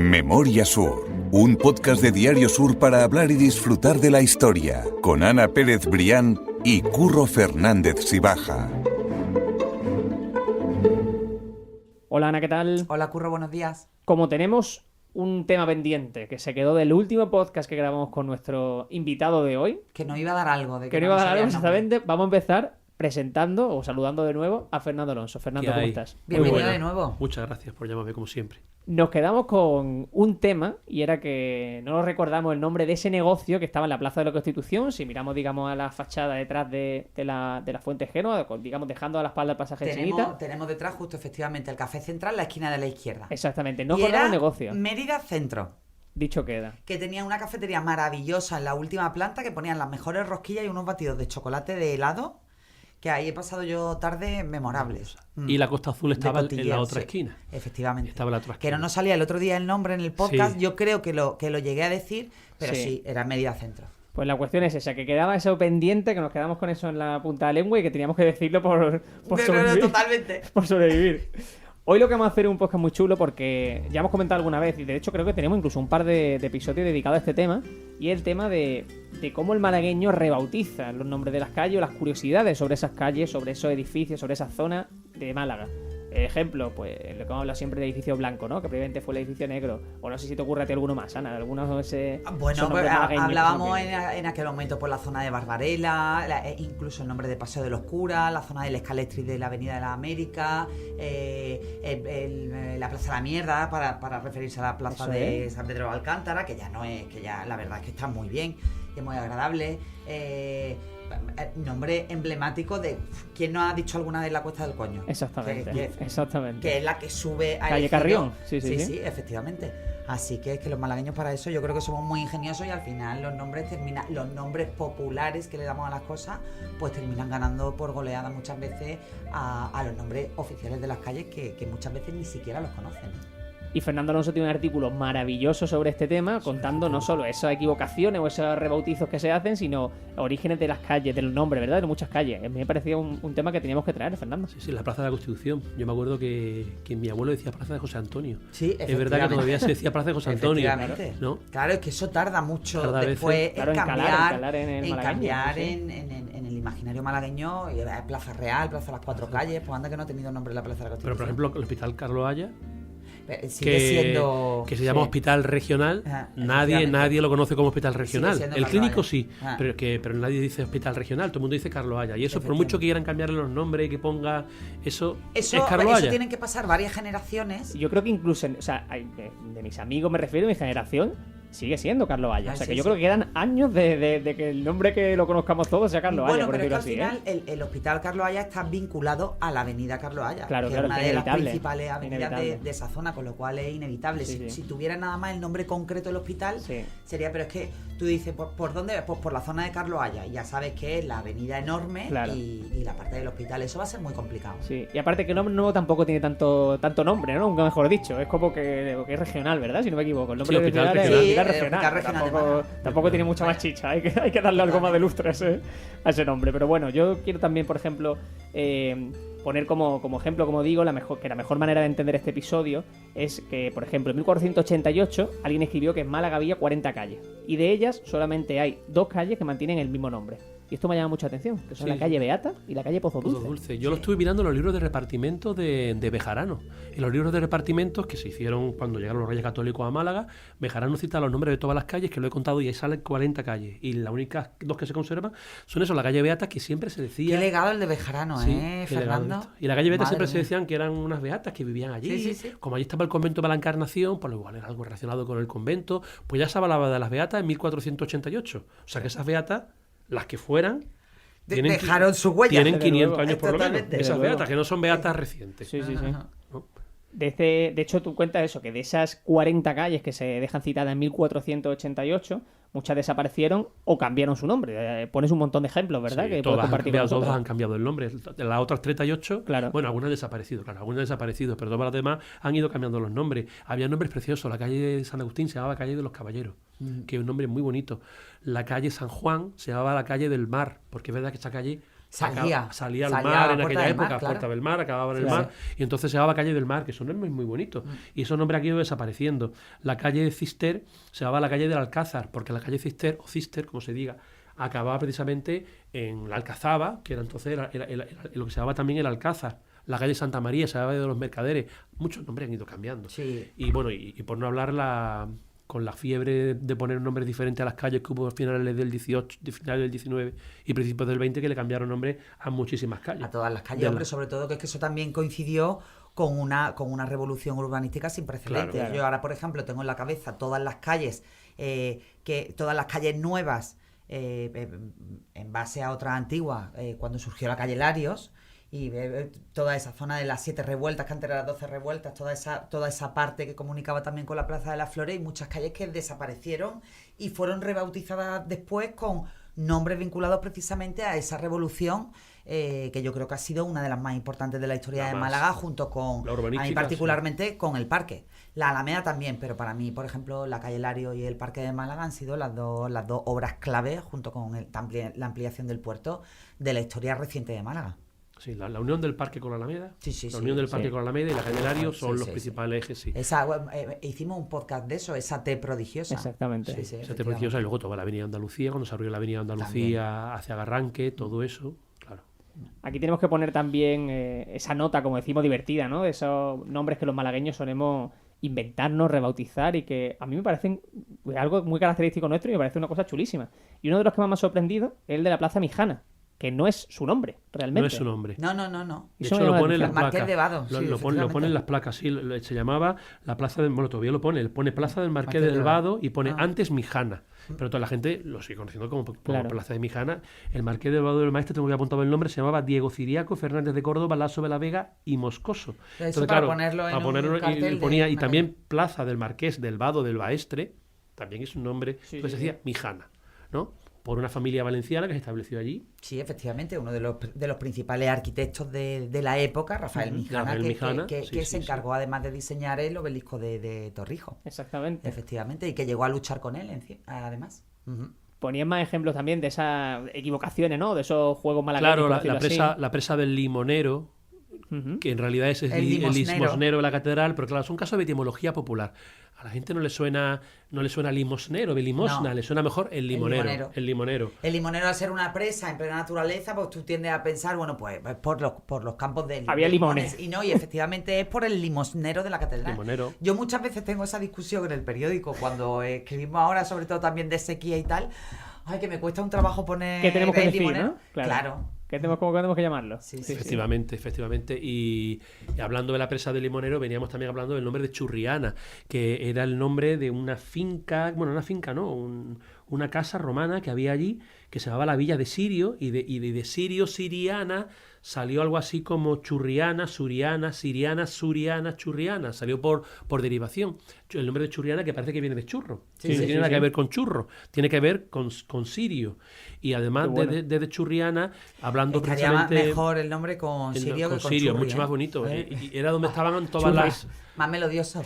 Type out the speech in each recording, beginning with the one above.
Memoria Sur, un podcast de Diario Sur para hablar y disfrutar de la historia, con Ana Pérez Brián y Curro Fernández Sibaja. Hola Ana, ¿qué tal? Hola Curro, buenos días. Como tenemos un tema pendiente que se quedó del último podcast que grabamos con nuestro invitado de hoy, Que nos iba a dar algo. que no iba a dar algo exactamente, vamos a empezar presentando o saludando de nuevo a Fernando Alonso. Fernando, ¿cómo estás? Bienvenido de nuevo. Muchas gracias por llamarme como siempre. Nos quedamos con un tema y era que no nos recordamos el nombre de ese negocio que estaba en la Plaza de la Constitución. Si miramos, digamos, a la fachada detrás de la Fuente Génova, digamos, dejando a la espalda el pasaje Chinita. Tenemos detrás justo efectivamente el Café Central, la esquina de la izquierda. Exactamente, no y acordamos era el negocio. Mérida Centro, Dicho queda. que tenía una cafetería maravillosa en la última planta, que ponían las mejores rosquillas y unos batidos de chocolate de helado, que ahí he pasado yo tardes memorables. Y la Costa Azul estaba en la otra sí, esquina. Efectivamente. Estaba en la otra esquina. Que no nos salía el otro día el nombre en el podcast, Sí. yo creo que lo llegué a decir, pero Sí. sí, era Mérida Centro. Pues la cuestión es esa, que quedaba eso pendiente, que nos quedamos con eso en la punta de la lengua y que teníamos que decirlo por sobrevivir. Totalmente. Por sobrevivir. Hoy lo que vamos a hacer es un podcast muy chulo porque ya hemos comentado alguna vez y de hecho creo que tenemos incluso un par de episodios dedicados a este tema y el tema de cómo el malagueño rebautiza los nombres de las calles o las curiosidades sobre esas calles, sobre esos edificios, sobre esa zona de Málaga. Ejemplo, pues lo que hemos hablado siempre del edificio blanco, ¿no? Que previamente fue el edificio negro. O no sé si te ocurre a ti alguno más, Ana. Algunos de ese. Bueno, esos pues nombres malagueños hablábamos que son en aquel momento por la zona de Barbarela, incluso el nombre de Paseo de los Curas, la zona del Escaletri de la Avenida de la América, la Plaza de la Mierda, para referirse a la plaza Eso de es. San Pedro de Alcántara, que ya no es, que ya la verdad es que está muy bien y es muy agradable. Nombre emblemático de ¿quién nos ha dicho alguna vez la Cuesta del Coño? Exactamente, exactamente. Que es la que sube a Calle Carrión, sí, efectivamente. Así que es que los malagueños para eso yo creo que somos muy ingeniosos y al final los nombres populares que le damos a las cosas pues terminan ganando por goleada muchas veces a los nombres oficiales de las calles que muchas veces ni siquiera los conocen. Y Fernando Alonso tiene un artículo maravilloso sobre este tema, contando no solo esas equivocaciones o esos rebautizos que se hacen, sino orígenes de las calles, de los nombres, ¿verdad? De muchas calles. A mí me parecía un tema que teníamos que traer, Fernando. Sí, la Plaza de la Constitución. Yo me acuerdo que mi abuelo decía Plaza de José Antonio. Sí, es verdad que todavía se decía Plaza de José Antonio. Efectivamente. ¿No? Claro, es que eso tarda mucho Tarda después Claro, en en cambiar, calar en el malagueño, cambiar sí. en el imaginario malagueño, y Plaza Real, Plaza de las Cuatro Calles, pues anda que no ha tenido nombre la Plaza de la Pero, Constitución. por ejemplo, el Hospital Carlos Haya, Sigue siendo... que se llama sí. Hospital Regional, efectivamente. nadie lo conoce como Hospital Regional. siendo El Carlos clínico Haya. sí, Ah. pero nadie dice Hospital Regional, todo el mundo dice Carlos Haya. Y eso, por mucho que quieran cambiarle los nombres y que ponga eso es Carlos Haya. tienen que pasar varias generaciones. Yo creo que incluso, o sea, de mis amigos me refiero, mi generación, sigue siendo Carlos Haya. O sea, Sí, que yo sí. creo que quedan años de que el nombre que lo conozcamos todos sea Carlos Haya, Bueno, por pero es que decirlo al así, final el Hospital Carlos Haya está vinculado a la Avenida Carlos Haya, Claro, que claro, es una que de las inevitable, principales avenidas inevitable. de esa zona, con lo cual es inevitable. Sí, sí. Si tuviera nada más el nombre concreto del hospital, Sí. sería, pero es que tú dices, ¿por dónde? Pues por la zona de Carlos Haya, y ya sabes que es la avenida enorme Claro. y la parte del hospital, eso va a ser muy complicado. Sí, y aparte que el nombre nuevo tampoco tiene tanto nombre, ¿no? Nunca mejor dicho. Es como que es regional, ¿verdad? Si no me equivoco. El nombre Sí, de hospital ciudad es regional. hospital Sí, regional. hospital regional de Tampoco, Málaga. tampoco tiene mucha más chicha. Hay que darle algo más de lustre a ese nombre. Pero bueno, yo quiero también, por ejemplo, poner como ejemplo, como digo, la mejor manera de entender este episodio es que, por ejemplo, en 1488 alguien escribió que en Málaga había 40 calles. Y de ellas solamente hay 2 calles que mantienen el mismo nombre. Y esto me llama mucha atención, que son Sí. la calle Beata y la calle Pozo Pozo Dulce. Dulce. Yo lo estuve mirando en los libros de repartimiento de Bejarano. En los libros de repartimientos que se hicieron cuando llegaron los Reyes Católicos a Málaga, Bejarano cita los nombres de todas las calles, que lo he contado, y ahí salen 40 calles. Y las únicas 2 que se conservan son eso, la calle Beata, que siempre se decía... Qué legado el de Bejarano, Sí, qué legado Fernando? esto. Y la calle Beata Madre siempre se mía. decían que eran unas beatas que vivían allí. Sí, sí, sí. Como allí estaba el convento de la Encarnación, pues igual era algo relacionado con el convento. Pues ya se hablaba de las beatas en 1488. O sea que esas beatas, las que fueran... Dejaron sus huellas. Tienen desde 500 luego. años por lo menos. Totalmente. Esas Desde luego. beatas, que no son beatas recientes. Sí, sí, sí. Ajá. ¿no? De hecho, tú cuentas eso, que de esas 40 calles que se dejan citadas en 1488, muchas desaparecieron o cambiaron su nombre. Pones un montón de ejemplos, ¿verdad? Sí, Que puedes todas, compartir con todas nosotros. han cambiado el nombre. Las otras 38, Claro. bueno, algunas han desaparecido, pero todas las demás han ido cambiando los nombres. Había nombres preciosos. La calle de San Agustín se llamaba Calle de los Caballeros, que es un nombre muy bonito. La calle San Juan se llamaba la Calle del Mar, porque es verdad que esta calle salía al a mar la en Puerta aquella del Mar, época, claro. Puerta del Mar, acababa en el Sí, mar, y entonces se llamaba Calle del Mar, que son nombres muy bonitos. Y esos nombres aquí han ido desapareciendo. La calle de Cister se llamaba la calle del Alcázar, porque la calle Cister, o Cister, como se diga, acababa precisamente en la Alcazaba, que era entonces era lo que se llamaba también el Alcázar. La calle Santa María se llamaba de los Mercaderes. Muchos nombres han ido cambiando. Sí. Y bueno, y por no hablar con la fiebre de poner nombres diferentes a las calles que hubo a finales del 18, finales del 19 y principios del 20, que le cambiaron nombre a muchísimas calles. A todas las calles, hombre, sobre todo que es que eso también coincidió con una revolución urbanística sin precedentes. Claro. Yo ahora, por ejemplo, tengo en la cabeza todas las calles nuevas en base a otras antiguas, cuando surgió la calle Larios, y toda esa zona de las 7 revueltas, que antes eran las 12 revueltas, toda esa parte que comunicaba también con la Plaza de las Flores, y muchas calles que desaparecieron y fueron rebautizadas después con nombres vinculados precisamente a esa revolución, que yo creo que ha sido una de las más importantes de la historia de Málaga, junto con, la a urbanística, mí particularmente, con el parque. La Alameda también, pero para mí, por ejemplo, la calle Lario y el Parque de Málaga han sido las dos obras clave, junto con la ampliación del puerto, de la historia reciente de Málaga. Sí, la unión del parque con la Alameda, Sí, la unión del parque sí. con la Alameda y la calle Lario son Sí, los sí, principales ejes, sí. Hicimos un podcast de eso, esa T prodigiosa. Exactamente. Sí, Esa te efectivamente. preciosa, y luego toda la Avenida Andalucía, cuando se abrió la Avenida Andalucía hacia Garranque, todo eso, claro. Aquí tenemos que poner también esa nota, como decimos, divertida, ¿no? De esos nombres que los malagueños solemos inventarnos, rebautizar, y que a mí me parecen algo muy característico nuestro y me parece una cosa chulísima. Y uno de los que más me ha sorprendido es el de la Plaza Mijana, que no es su nombre, realmente. No es su nombre. No. De Eso hecho, me lo llama pone en la las atención. Marqués placas. de Vado, sí, Lo pone efectivamente. en las placas, sí. Se llamaba la Plaza del... Bueno, todavía lo pone Plaza del Marqués Marqués del de Vado Vado. y pone Ah. antes Mijana. Pero toda la gente lo sigue conociendo como Claro. Plaza de Mijana. El Marqués del Vado del Maestre, tengo que apuntar el nombre, se llamaba Diego Ciriaco Fernández de Córdoba, Lasso de la Vega y Moscoso. Eso para ponerlo en un cartel y ponía, de y una también calle. Plaza del Marqués del Vado del Maestre, también es un nombre, Sí, entonces sí, se decía Mijana, ¿no? Por una familia valenciana que se estableció allí. Sí, efectivamente, uno de los principales arquitectos de la época, Rafael Ujú, Mijana, Rafael que Mijana, que sí, se sí. encargó además de diseñar el obelisco de Torrijos. Exactamente. Efectivamente, y que llegó a luchar con él, además. Ujú. Ponían más ejemplos también de esas equivocaciones, ¿no? De esos juegos malagueños. Claro, por decirlo así. la presa del Limonero, Ujú. que en realidad es el limosnero. limosnero de la catedral, pero claro, son casos de etimología popular. A la gente no le suena limosnero, de limosna, No. le suena mejor el limonero. limonero. El limonero. El limonero, al ser una presa en plena naturaleza, pues tú tiendes a pensar, bueno, pues por los campos de Había de limones. Y efectivamente es por el limosnero de la catedral. Limonero. Yo muchas veces tengo esa discusión en el periódico, cuando escribimos ahora, sobre todo también de sequía y tal. Ay, que me cuesta un trabajo poner ¿Qué tenemos que el decir, limonero. no? Claro. ¿Cómo tenemos que llamarlo? Sí, sí. Efectivamente. Y hablando de la presa del Limonero, veníamos también hablando del nombre de Churriana, que era el nombre de una finca, bueno, una finca, ¿no? Una casa romana que había allí, que se llamaba la Villa de Sirio, y de Sirio, Siriana, salió algo así como Churriana, Suriana, Siriana, Suriana, Churriana. Salió por derivación. El nombre de Churriana, que parece que viene de churro. Sí, no sí, tiene nada que ver con churro, tiene que ver con Sirio. Y además Qué bueno. de Churriana, hablando Estaría más precisamente... mejor el nombre con Sirio con que con Sirio, Churri, mucho ¿eh? más bonito. ¿Eh? Y era donde estaban todas Churri. las... Más melodioso.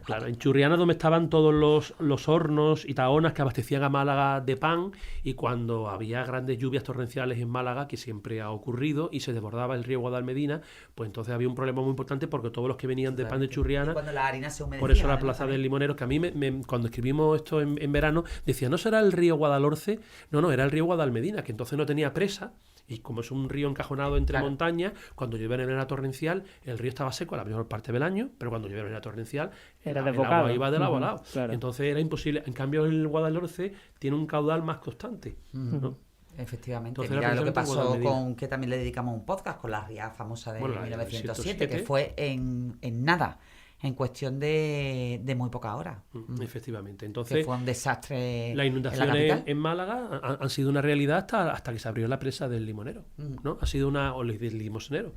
Claro, en Churriana donde estaban todos los hornos y tahonas que abastecían a Málaga de pan, y cuando había grandes lluvias torrenciales en Málaga, que siempre ha ocurrido, y se desbordaba el río Guadalmedina, pues entonces había un problema muy importante porque todos los que venían de pan de Y Churriana... cuando la harina se humedecía. Por eso la además, plaza del también. Limonero, que a mí cuando escribimos esto en verano, decía, ¿no será el río Guadalhorce? No, era el río Guadalmedina, que entonces no tenía presa, y como es un río encajonado entre Claro. montañas, cuando llueve en verano torrencial, el río estaba seco la mayor parte del año, pero cuando llueve en verano torrencial, Era el desbocado. agua iba de lado a Ujú, lado. claro. Entonces era imposible. En cambio, el Guadalhorce tiene un caudal más constante, ¿no? Efectivamente. Entonces, Mira era lo que precisamente pasó Guadalmedina. con que también le dedicamos un podcast con la ría famosa de Bueno, la 1907, que 1907. fue en nada, en cuestión de muy pocas horas. Efectivamente. Que Entonces, fue un desastre las en la inundaciones capital. en Málaga han sido una realidad hasta que se abrió la presa del Limonero, ¿no? Ha sido o del Limosnero.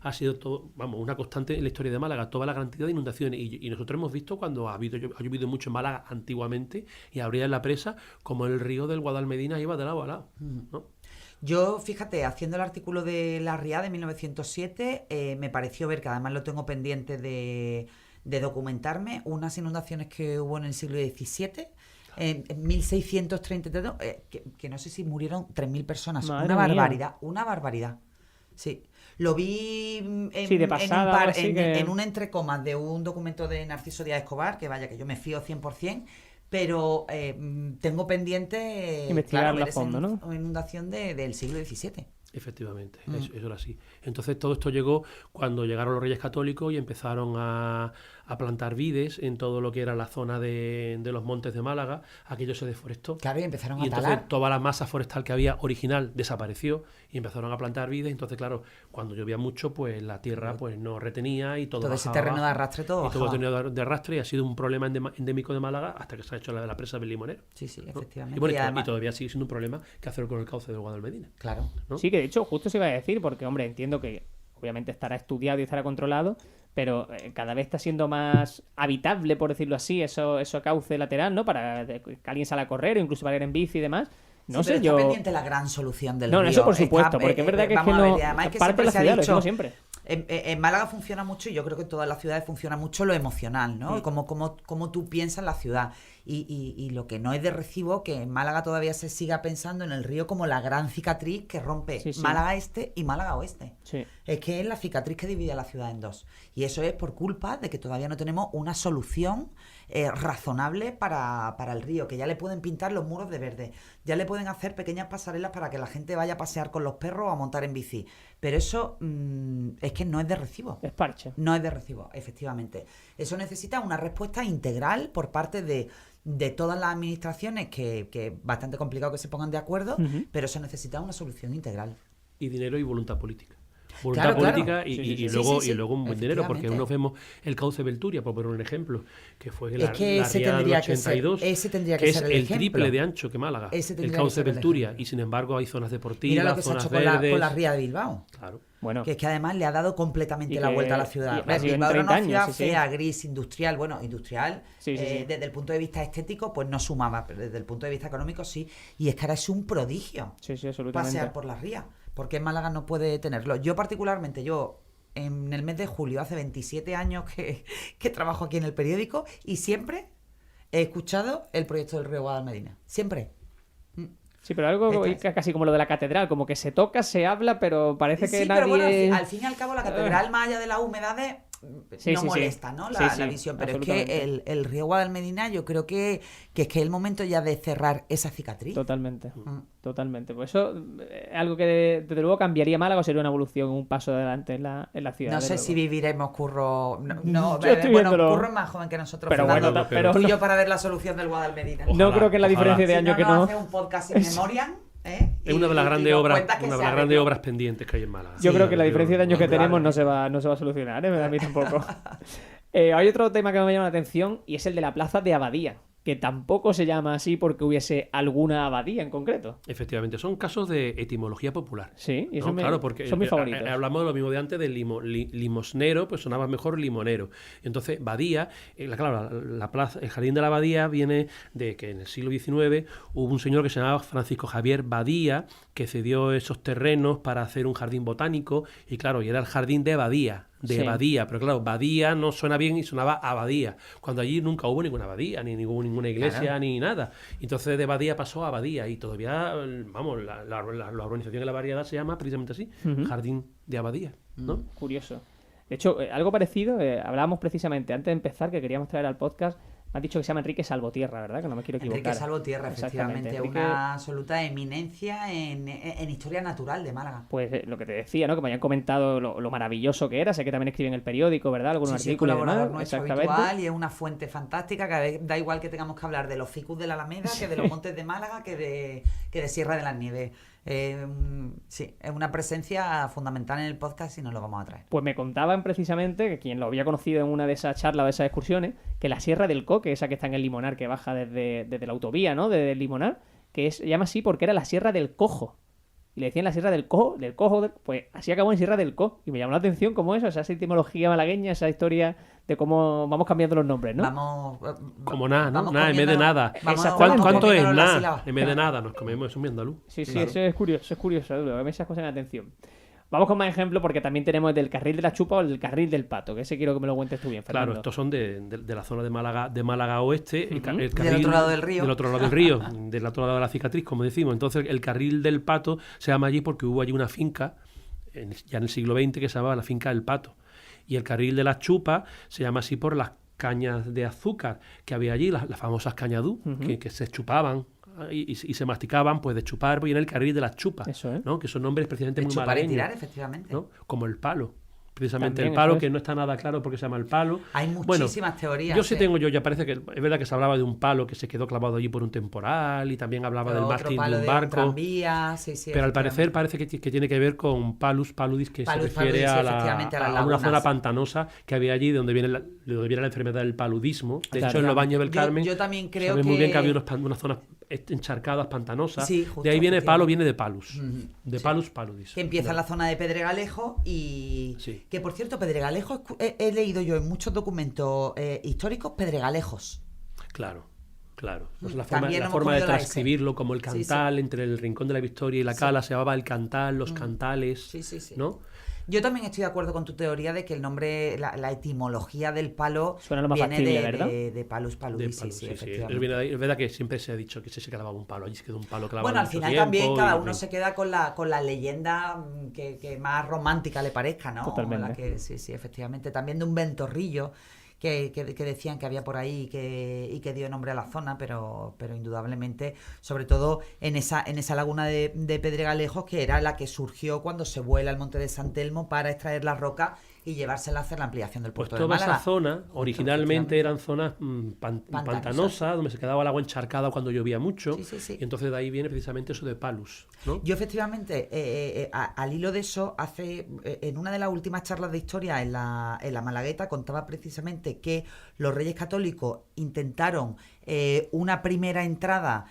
Ha sido todo, vamos, una constante en la historia de Málaga, toda la cantidad de inundaciones. Y nosotros hemos visto cuando ha llovido mucho en Málaga antiguamente y abría la presa, como el río del Guadalmedina iba de lado a lado, ¿no? Yo, fíjate, haciendo el artículo de la ría de 1907, me pareció ver, que además lo tengo pendiente de documentarme, unas inundaciones que hubo en el siglo XVII, en 1632, que no sé si murieron 3.000 personas. Madre Una mía. barbaridad, una barbaridad. Sí. Lo vi Sí, de pasada, algo así que- en un entrecomas de un documento de Narciso Díaz Escobar, que vaya, que yo me fío 100%, pero tengo pendiente Investigarlo ver a fondo, esa ¿no? inundación del siglo XVII. Efectivamente, eso era así. Entonces todo esto llegó cuando llegaron los Reyes Católicos y empezaron a plantar vides en todo lo que era la zona de los montes de Málaga. Aquello se deforestó. Claro, y empezaron Y a entonces talar. toda la masa forestal que había original desapareció y empezaron a plantar vides. Entonces, claro, cuando llovía mucho, pues la tierra pues no retenía y todo Todo ese bajaba terreno de abajo. arrastre, todo Y todo bajaba. terreno de arrastre y ha sido un problema endémico de Málaga hasta que se ha hecho la presa del Limonero. Sí, sí, ¿no? efectivamente. Y, bueno, Y además- y todavía sigue siendo un problema que hacer con el cauce del Guadalmedina. Claro. ¿no? Sí, que de hecho justo se iba a decir, porque hombre, entiendo que obviamente estará estudiado y estará controlado, pero cada vez está siendo más habitable, por decirlo así, eso cauce lateral, ¿no? Para que alguien salga a correr o incluso para ir en bici y demás. No Sí, pero sé, yo... está pendiente la gran solución del No, río. eso por Está- supuesto, porque es verdad que es que vamos a ver, no... y además es que parte de la siempre se ha ciudad, lo dicho, decimos siempre. En Málaga funciona mucho, y yo creo que en todas las ciudades funciona mucho lo emocional, ¿no? Sí. Como tú piensas en la ciudad. Y lo que no es de recibo, que en Málaga todavía se siga pensando en el río como la gran cicatriz que rompe Sí, sí. Málaga Este y Málaga Oeste. Sí. Es que es la cicatriz que divide a la ciudad en dos. Y eso es por culpa de que todavía no tenemos una solución razonable para el río, que ya le pueden pintar los muros de verde, ya le pueden hacer pequeñas pasarelas para que la gente vaya a pasear con los perros o a montar en bici. Pero eso es que no es de recibo. Es parche. No es de recibo, efectivamente. Eso necesita una respuesta integral por parte de todas las administraciones, que es bastante complicado que se pongan de acuerdo, Ujú. pero eso necesita una solución integral. Y dinero y voluntad política. Voluntad Claro, política claro. y, Sí, sí, y sí. luego, Sí, sí, sí. y luego un buen dinero, porque Efectivamente. uno vemos el cauce Belturia, por poner un ejemplo, que fue Es que la ese riada del tendría que ser- 82, ese tendría que que ser es el el ejemplo. triple de ancho que Málaga, Ese el tendría que cauce ser el Belturia, ejemplo. y sin embargo hay zonas Mira deportivas, lo que se ha zonas hecho con la verdes. ría de Bilbao. Claro. Bueno, Que es que además le ha dado completamente Y la que- vuelta a la y ciudad. ha sido en Bilbao era 30 una años, ciudad sí, sí. fea, gris, industrial. Bueno, industrial, Sí, sí, sí. desde el punto de vista estético, pues no sumaba, pero desde el punto de vista económico sí. Y es que ahora es un prodigio sí, sí, absolutamente. pasear por las rías, porque en Málaga no puede tenerlo. Yo particularmente, en el mes de julio, hace 27 años que trabajo aquí en el periódico, y siempre he escuchado el proyecto del río Guadalmedina. Siempre. Sí, pero algo Esta casi como lo de la catedral, como que se toca, se habla, pero parece que Sí, nadie... pero bueno, al fin y al cabo la catedral, más allá de las humedades, Sí, no sí, sí. molesta, ¿no? Sí, La sí, visión. Pero es que absolutamente. el río Guadalmedina, yo creo que es el momento ya de cerrar esa cicatriz. Totalmente, Mm. totalmente. Pues eso es algo que desde luego cambiaría Málaga, o sería una evolución, un paso adelante en la ciudad. No desde sé luego. si viviremos, Curro. No, Yo estoy bueno, viéndolo. Curro es más joven que nosotros, Pero Fernando. bueno, pero Tú y no- yo para ver la solución del Guadalmedina. No Ojalá, creo que la ojalá. diferencia de Si años que nos no... hace un podcast sin memoria, ¿eh? Es una de las Y grandes nos obras, cuenta que una de se las grandes arregló. obras pendientes que hay en Málaga. Yo Sí, creo que la yo- diferencia de años que tenemos no indudablemente. se va a solucionar, ¿eh? A mí tampoco. Hay otro tema que me llama la atención y es el de la plaza de Abadía, que tampoco se llama así porque hubiese alguna abadía en concreto. Efectivamente, son casos de etimología popular. Sí, y ¿no? eso Claro, porque son mis favoritos. hablamos de lo mismo de antes del limosnero, pues sonaba mejor limonero. Entonces, Badía, claro, la plaza, el jardín de la Badía viene de que en el siglo XIX hubo un señor que se llamaba Francisco Javier Badía, que cedió esos terrenos para hacer un jardín botánico, y claro, y era el jardín de Badía. Sí. Badía, pero claro, Badía no suena bien y sonaba Abadía, cuando allí nunca hubo ninguna abadía, ni hubo ninguna iglesia, Claro. ni nada. Entonces de Badía pasó a Abadía y todavía, vamos, la urbanización de la variedad se llama precisamente así, Ujú. Jardín de Abadía, ¿no? Curioso. De hecho, algo parecido, hablábamos precisamente antes de empezar que queríamos traer al podcast. Me has dicho que se llama Enrique Salvotierra, ¿verdad? Que no me quiero equivocar. Enrique Salvotierra, Exactamente. efectivamente, Enrique, una absoluta eminencia en historia natural de Málaga. pues lo que te decía, ¿no? Que me hayan comentado lo maravilloso que era. Sé que también escribe en el periódico, ¿verdad? Algunos Sí, sí, es artículos y colaborador demás. nuestro Exactamente. habitual y es una fuente fantástica. Da igual que tengamos que hablar de los ficus de la Alameda, que de los montes de Málaga, que de Sierra de las Nieves. Sí, es una presencia fundamental en el podcast y nos lo vamos a traer. Pues me contaban precisamente, que quien lo había conocido en una de esas charlas o de esas excursiones, que la Sierra del Coque, esa que está en el Limonar, que baja desde la autovía, ¿no? Desde el Limonar, se llama así porque era la Sierra del Cojo. Y le decían la Sierra del Cojo, pues así acabó en Sierra del Co. Y me llamó la atención cómo eso, esa etimología malagueña, esa historia de cómo vamos cambiando los nombres, ¿no? Vamos. Como nada, ¿no? vamos Nada, en vez de comiendo- nada. vamos- Exactamente. vamos ¿Cuánto es comiéndonos las nada? sílabas. En vez de nada, nos comemos eso muy andaluz. Sí, sí, Claro. eso es curioso, esas cosas me dan atención. Vamos con más ejemplos porque también tenemos el del carril de la chupa o el del carril del pato, que ese quiero que me lo cuentes tú bien, Fernando. Claro, estos son de la zona de Málaga Oeste, el carril Del otro lado del río. del otro lado del río, del otro lado de la cicatriz, como decimos. Entonces, el carril del Pato se llama allí porque hubo allí una finca, ya en el siglo XX, que se llamaba la finca del Pato. Y el carril de la chupa se llama así por las cañas de azúcar que había allí, las famosas cañadú, que se chupaban y se masticaban, pues de chupar, pues, y en el carril de las chupas, Eso es. ¿no? Que son nombres precisamente De muy chupar y malagueños, tirar, efectivamente. ¿no? Como el palo. Precisamente También, el palo, eso es. que no está nada claro porque se llama el palo. Hay muchísimas teorías. Yo sí tengo, ya parece que es verdad que se hablaba de un palo que se quedó clavado allí por un temporal y también hablaba del Otro mástil palo de un de barco. tranvía, sí, Pero al efectivamente. parecer parece que tiene que ver con Palus Paludis, que Palus se refiere paludis, a, efectivamente, a las una lagunas. zona pantanosa que había allí, de donde viene la enfermedad del paludismo. De Claro. hecho, en los baños del Carmen, Yo también creo sabes muy bien que había que... unas zonas encharcadas, pantanosas. Sí, justo, de ahí viene palo, efectivamente. viene de Palus. Ujú, De sí. Palus Paludis. Que empieza en la zona de Pedregalejo y... Sí. Que, por cierto, Pedregalejo, he leído yo en muchos documentos históricos Pedregalejos. Claro, claro. Pues También la hemos forma de comido la S. transcribirlo, como el Sí, sí. cantal, entre el Rincón de la Victoria y la Cala, se llamaba el cantal, los cantales, Sí, sí, sí. ¿no? Yo también estoy de acuerdo con tu teoría de que el nombre, la etimología del palo Suena lo más viene factible, de, ¿verdad? de Palus De paludis, palo, sí, sí, sí. efectivamente. Es verdad que siempre se ha dicho que se clavaba un palo, allí se quedó un palo clavado Bueno, al mucho final tiempo también cada y, uno se queda con la leyenda que más romántica le parezca, ¿no? Totalmente. La que, sí, sí, efectivamente. También de un ventorrillo que decían que había por ahí y que dio nombre a la zona, pero indudablemente, sobre todo en esa laguna de Pedregalejos, que era la que surgió cuando se vuela al monte de San Telmo para extraer la roca y llevársela a hacer la ampliación del Pues puerto de toda Málaga. esa zona originalmente eran zonas Pantanosas. pantanosas, donde se quedaba el agua encharcada cuando llovía mucho. Sí, sí, sí. Y entonces de ahí viene precisamente eso de palus, ¿no? Yo efectivamente, al hilo de eso, en una de las últimas charlas de historia en la Malagueta contaba precisamente que los Reyes Católicos intentaron una primera entrada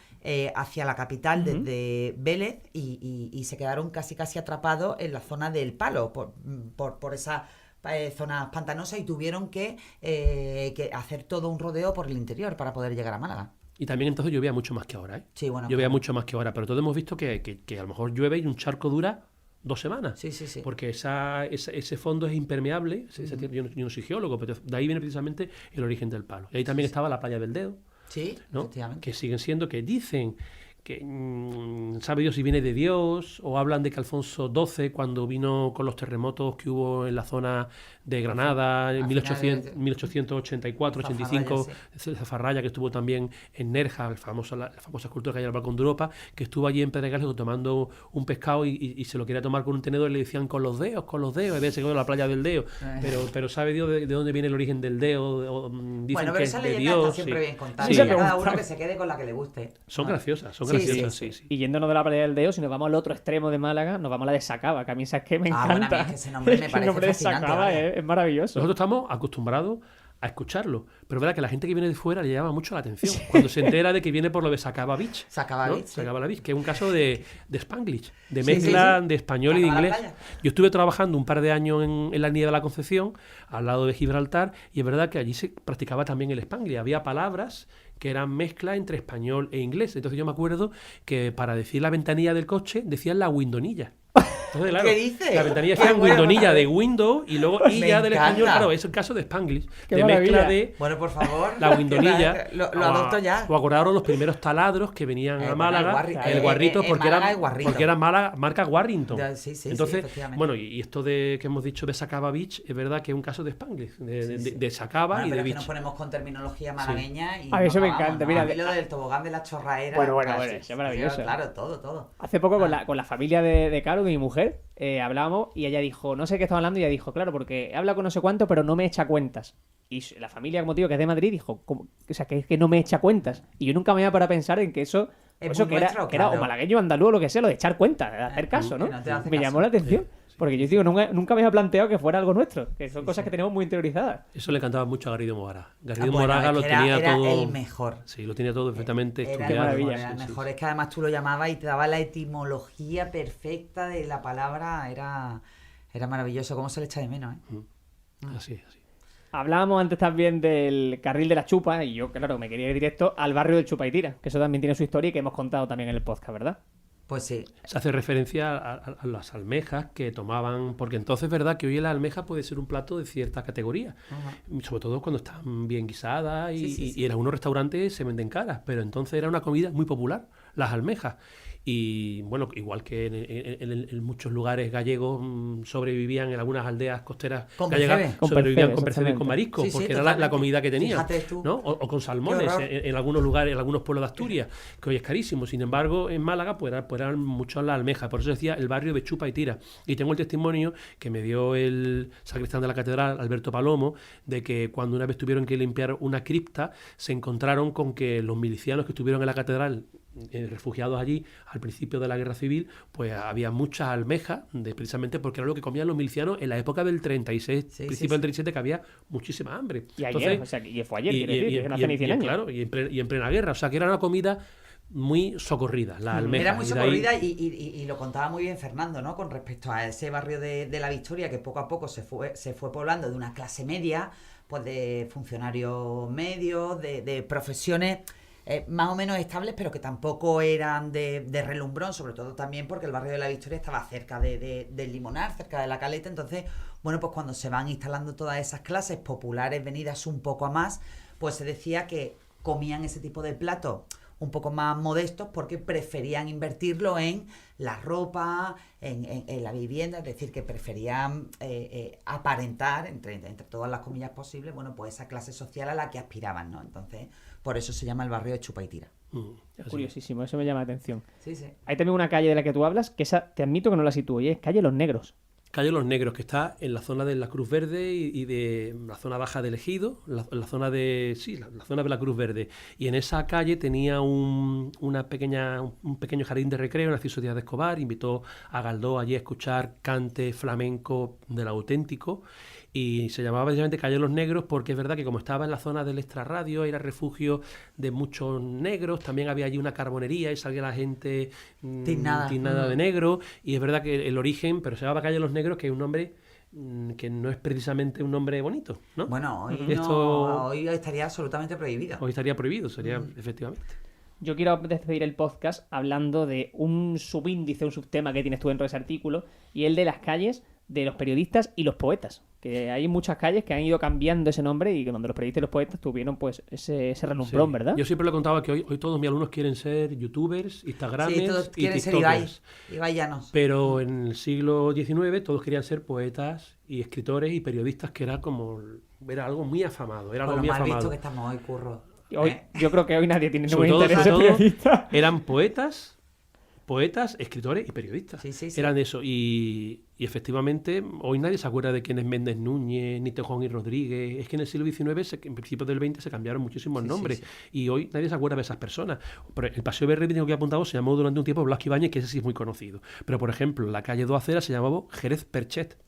hacia la capital desde Vélez y se quedaron casi atrapados en la zona del Palo por esa zonas pantanosas y tuvieron que hacer todo un rodeo por el interior para poder llegar a Málaga. Y también entonces llovía mucho más que ahora, ¿eh? Sí, bueno, Llovía claro. mucho más que ahora, pero todos hemos visto que a lo mejor llueve y un charco dura 2 semanas. Sí, sí, sí. Porque ese fondo es impermeable. Yo no soy geólogo, pero de ahí viene precisamente el origen del palo. Y ahí también estaba la playa del Dedo, Sí, ¿no? efectivamente. Que siguen siendo, que dicen que sabe Dios si viene de Dios, o hablan de que Alfonso XII, cuando vino con los terremotos que hubo en la zona de Granada en Al final 1884, 85, Zafarraya, que estuvo también en Nerja, la famosa escultura que hay en el Balcón de Europa, que estuvo allí en Pedregalejo tomando un pescado y se lo quería tomar con un tenedor y le decían con los dedos, y veces se quedó en la playa del Deo. Pero sabe Dios de dónde viene el origen del Deo, dicen Bueno, que pero es esa de leyenda Dios. está siempre bien contada. Sí. Y cada uno que se quede con la que le guste. Son graciosas, Sí, graciosas, sí, sí. Y yéndonos de la playa del Deo, si nos vamos al otro extremo de Málaga, nos vamos a la de Sacaba, que a mí esa es que me Bueno, a encanta. mí es que ese nombre me El parece nombre de fascinante, Sacaba vaya. es maravilloso. Nosotros estamos acostumbrados a escucharlo, pero es verdad que la gente que viene de fuera le llama mucho la atención cuando se entera de que viene por lo de Sacaba Beach. Sacaba ¿no? Beach, sí. Sacaba la Beach, que es un caso de Spanglish, de Sí, mezcla sí, sí. de español y de Sacaba la inglés. playa. Yo estuve trabajando un par de años en la Nieve de la Concepción, al lado de Gibraltar, y es verdad que allí se practicaba también el Spanglish. Había palabras que eran mezcla entre español e inglés. Entonces yo me acuerdo que para decir la ventanilla del coche decían la windonilla. Entonces, claro, ¿Qué dices? la ventanilla Qué decían bueno, windonilla ¿sabes? de window y luego y Me ya del español, encanta. claro, es el caso de Spanglish, Qué de maravilla. mezcla de Bueno, por favor. la windonilla. Lo adopto ya. O acordaron los primeros taladros que venían a Málaga, el guarrito, en porque Málaga era hay guarrito. porque era marca Warrington. Ya, sí, sí, sí, Entonces, efectivamente. bueno, y esto de que hemos dicho de Sacaba Beach, es verdad que es un caso de Spanglish, de Sacaba Bueno, y pero de es que nos Beach. ponemos con terminología malagueña y A mí eso no me acabamos, encanta, ¿no? mira, A mí lo del tobogán de la chorraera. Bueno, claro, eso es maravilloso. Claro, todo. Hace poco con la familia de Caro, de mi mujer, hablábamos y ella dijo, no sé qué estaba hablando, y ella dijo, claro, porque he hablado con no sé cuánto, pero no me echa cuentas. Y la familia, como te digo, que es de Madrid, dijo, ¿cómo? O sea, que es que no me echa cuentas. Y yo nunca me iba para pensar en que eso, Es eso muy que era, nuestro, que era o claro. malagueño, andaluz, o lo que sea, lo de echar cuentas, de hacer caso, ¿no? que no te hace Me caso. llamó la atención. Porque yo digo, nunca me había planteado que fuera algo nuestro, que son cosas que tenemos muy interiorizadas. Eso le encantaba mucho a Garrido Moraga. Garrido Bueno, Moraga es lo que tenía era todo. el mejor. Sí, lo tenía todo perfectamente Era estudiado. maravilla. el Sí, sí, mejor. sí. Es que además tú lo llamabas y te daba la etimología perfecta de la palabra. Era maravilloso. ¿Cómo se le echa de menos, Así. Hablábamos antes también del carril de la chupa, y yo, claro, me quería ir directo al barrio del Chupa y Tira, que eso también tiene su historia y que hemos contado también en el podcast, ¿verdad? Pues sí. Se hace referencia a las almejas que tomaban, porque entonces es verdad que hoy la almeja puede ser un plato de cierta categoría, sobre todo cuando están bien guisadas y en algunos restaurantes se venden caras, pero entonces era una comida muy popular, las almejas. Y bueno, igual que en muchos lugares gallegos sobrevivían en algunas aldeas costeras gallegas, sobrevivían con percebes y con marisco, porque era la comida que tenían, ¿no? O con salmones en algunos lugares, en algunos pueblos de Asturias, que hoy es carísimo. Sin embargo, en Málaga pues eran mucho las almejas, por eso decía el barrio de Chupa y Tira. Y tengo el testimonio que me dio el sacristán de la catedral, Alberto Palomo, de que cuando una vez tuvieron que limpiar una cripta, se encontraron con que los milicianos que estuvieron en la catedral, refugiados allí al principio de la guerra civil, pues había muchas almejas, precisamente porque era lo que comían los milicianos en la época del 36, principio del 37, que había muchísima hambre. Y ayer, entonces, o sea, y fue ayer, quiero decir, que no hace ni 100 años. Claro, y en plena guerra, o sea, que era una comida muy socorrida, la almeja. Era muy socorrida y lo contaba muy bien Fernando, ¿no? Con respecto a ese barrio de la Victoria, que poco a poco se fue poblando de una clase media, pues de funcionarios medios, de profesiones más o menos estables, pero que tampoco eran de relumbrón, sobre todo también porque el barrio de la Victoria estaba cerca del Limonar, cerca de la Caleta. Entonces, bueno, pues cuando se van instalando todas esas clases populares venidas un poco a más, pues se decía que comían ese tipo de platos un poco más modestos porque preferían invertirlo en la ropa, en la vivienda, es decir, que preferían aparentar, entre todas las comillas posibles, bueno, pues esa clase social a la que aspiraban, ¿no? Entonces, por eso se llama el barrio de Chupa y Tira. Curiosísimo, eso me llama la atención. Sí. Hay también una calle de la que tú hablas, que esa te admito que no la sitúo, y es calle Los Negros. Calle Los Negros, que está en la zona de la Cruz Verde y de la zona baja del Ejido, la zona de la zona de la Cruz Verde. Y en esa calle tenía un pequeño jardín de recreo, Narciso Díaz de Escobar, invitó a Galdós allí a escuchar cante flamenco del auténtico. Y se llamaba precisamente Calle Los Negros porque es verdad que como estaba en la zona del extrarradio, era refugio de muchos negros, también había allí una carbonería y salía la gente tiznada de negro, y es verdad que el origen, pero se llamaba Calle Los Negros, que es un nombre que no es precisamente un nombre bonito, ¿no? Bueno, hoy estaría absolutamente prohibido. Hoy estaría prohibido, sería efectivamente. Yo quiero despedir el podcast hablando de un subíndice, un subtema que tienes tú dentro de ese artículo, y el de las calles de los periodistas y los poetas. Que hay muchas calles que han ido cambiando ese nombre y que donde los periodistas y los poetas tuvieron pues ese relumbrón, ¿verdad? Yo siempre lo contaba que hoy todos mis alumnos quieren ser youtubers, instagramers todos y quieren tiktokers. ser Ibai Llanos. Pero en el siglo XIX todos querían ser poetas y escritores y periodistas, que era algo muy afamado. Era algo muy afamado. Visto que estamos hoy, Curro. Hoy, yo creo que hoy nadie tiene ningún sobre interés en periodista. Eran poetas, escritores y periodistas. Sí. Eran eso. Y efectivamente, hoy nadie se acuerda de quién es Méndez Núñez, ni Tejón y Rodríguez. Es que en el siglo XIX, en principios del XX, se cambiaron muchísimos nombres. Sí. Y hoy nadie se acuerda de esas personas. Pero el Paseo Verde, tengo que apuntado, se llamó durante un tiempo Blasco Ibáñez, que ese sí es muy conocido. Pero, por ejemplo, la calle Dos Aceras se llamaba Jerez Perchet.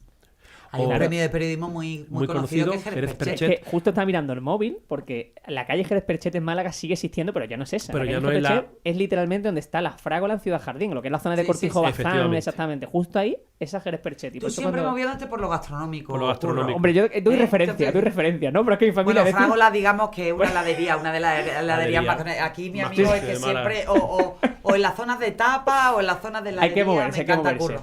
Hay un premio de periodismo muy conocido que es Jerez Perchet. Es que justo estaba mirando el móvil porque la calle Jerez Perchet en Málaga sigue existiendo, pero ya no es esa. Pero la ya calle no Jerez Perchet es literalmente donde está la Frágola en Ciudad Jardín, lo que es la zona de Cortijo Bazán, exactamente. Justo ahí, esa Jerez Perchet. Tú siempre moviéndote por lo gastronómico. Hombre, yo doy referencia, ¿no? Pero es que mi familia... Bueno, Frágola, digamos que es una heladería, una de las heladerías más... Aquí mi amigo es que siempre... O en las zonas de tapa o en las zonas de la... Hay que moverse.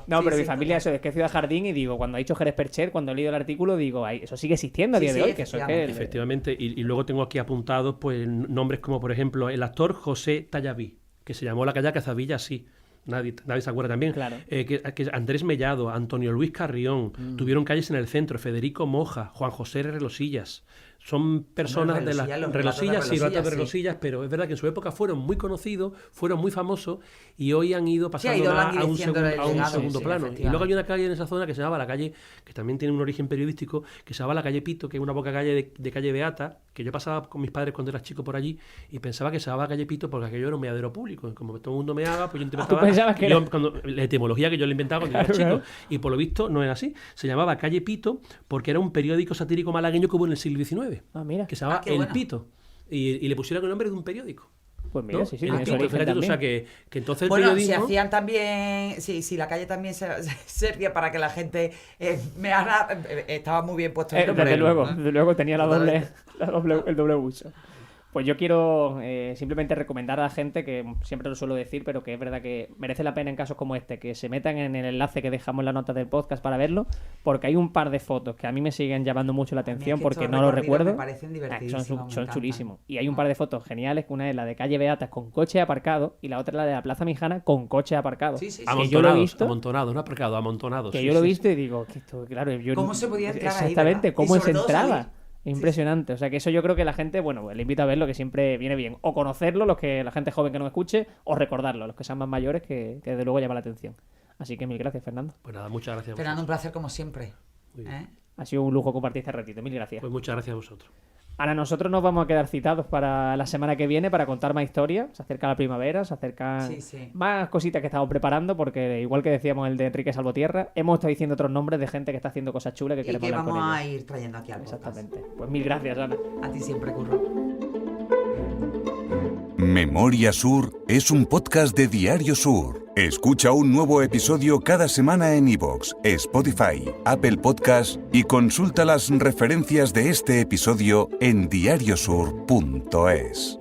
No, pero mi familia eso es que es Ciudad Jardín, y digo, cuando ha dicho Jerez Perchet, cuando he leído el artículo, digo, eso sigue existiendo a día de hoy. Que eso es que efectivamente. Y luego tengo aquí apuntados pues nombres como, por ejemplo, el actor José Tallaví, que se llamó la calle Cazavilla así. Nadie se acuerda también. Claro. Que Andrés Mellado, Antonio Luis Carrión, tuvieron calles en el centro, Federico Moja, Juan José Relosillas. Son personas de las Relosillas, relatos de Relosillas, pero es verdad que en su época fueron muy conocidos, fueron muy famosos, y hoy han ido pasando a un segundo plano. Y luego hay una calle en esa zona que se llama la calle, que también tiene un origen periodístico, que se llama la calle Pito, que es una boca calle de calle Beata, que yo pasaba con mis padres cuando era chico por allí y pensaba que se llamaba calle Pito porque aquello era un meadero público. Como todo el mundo meaba, pues yo intentaba... la etimología que yo le inventaba cuando era chico. Y por lo visto no era así. Se llamaba calle Pito porque era un periódico satírico malagueño que hubo en el siglo XIX. Mira. Que se llamaba El Pito. Y le pusieron el nombre de un periódico. Pues mira, ¿no? sí, Fíjate, o sea que entonces bueno, el periodismo... si hacían también... Si la calle también servía para que la gente estaba muy bien puesto el nombre. Desde luego tenía el doble uso. Pues yo quiero simplemente recomendar a la gente, que siempre lo suelo decir, pero que es verdad que merece la pena en casos como este, que se metan en el enlace que dejamos en la nota del podcast para verlo, porque hay un par de fotos que a mí me siguen llamando mucho la atención porque no lo recuerdo. Me parecen divertidísimos, Son chulísimos. Y hay un par de fotos geniales, que una es la de calle Beatas con coche aparcado y la otra es la de la Plaza Mijana con coche aparcado. Sí, sí, sí. Que yo lo he visto, Amontonados, no aparcado, amontonados. que sí, yo lo he sí, visto y digo, que esto, claro, yo ¿Cómo se podía entrar ahí, exactamente, verdad? cómo Y se sobre todo entraba. salir. Impresionante. O sea, que eso yo creo que la gente, bueno, le invito a verlo, que siempre viene bien. O conocerlo, la gente joven que no me escuche, o recordarlo, los que sean más mayores, que desde luego llama la atención. Así que mil gracias, Fernando. Pues nada, muchas gracias a Fernando, un vosotros. placer como siempre. Muy bien. Ha sido un lujo compartir este ratito. Mil gracias. Pues muchas gracias a vosotros. Ahora nosotros nos vamos a quedar citados para la semana que viene para contar más historias. Se acerca la primavera, se acercan Sí. más cositas que estamos preparando, porque igual que decíamos el de Enrique Salvotierra, hemos estado diciendo otros nombres de gente que está haciendo cosas chulas que Y queremos que hablar con vamos a ellos. ir trayendo aquí al podcast. Exactamente. Pues mil gracias, Ana. A ti siempre, Curro. Memoria Sur es un podcast de Diario Sur. Escucha un nuevo episodio cada semana en iVoox, Spotify, Apple Podcasts y consulta las referencias de este episodio en diariosur.es.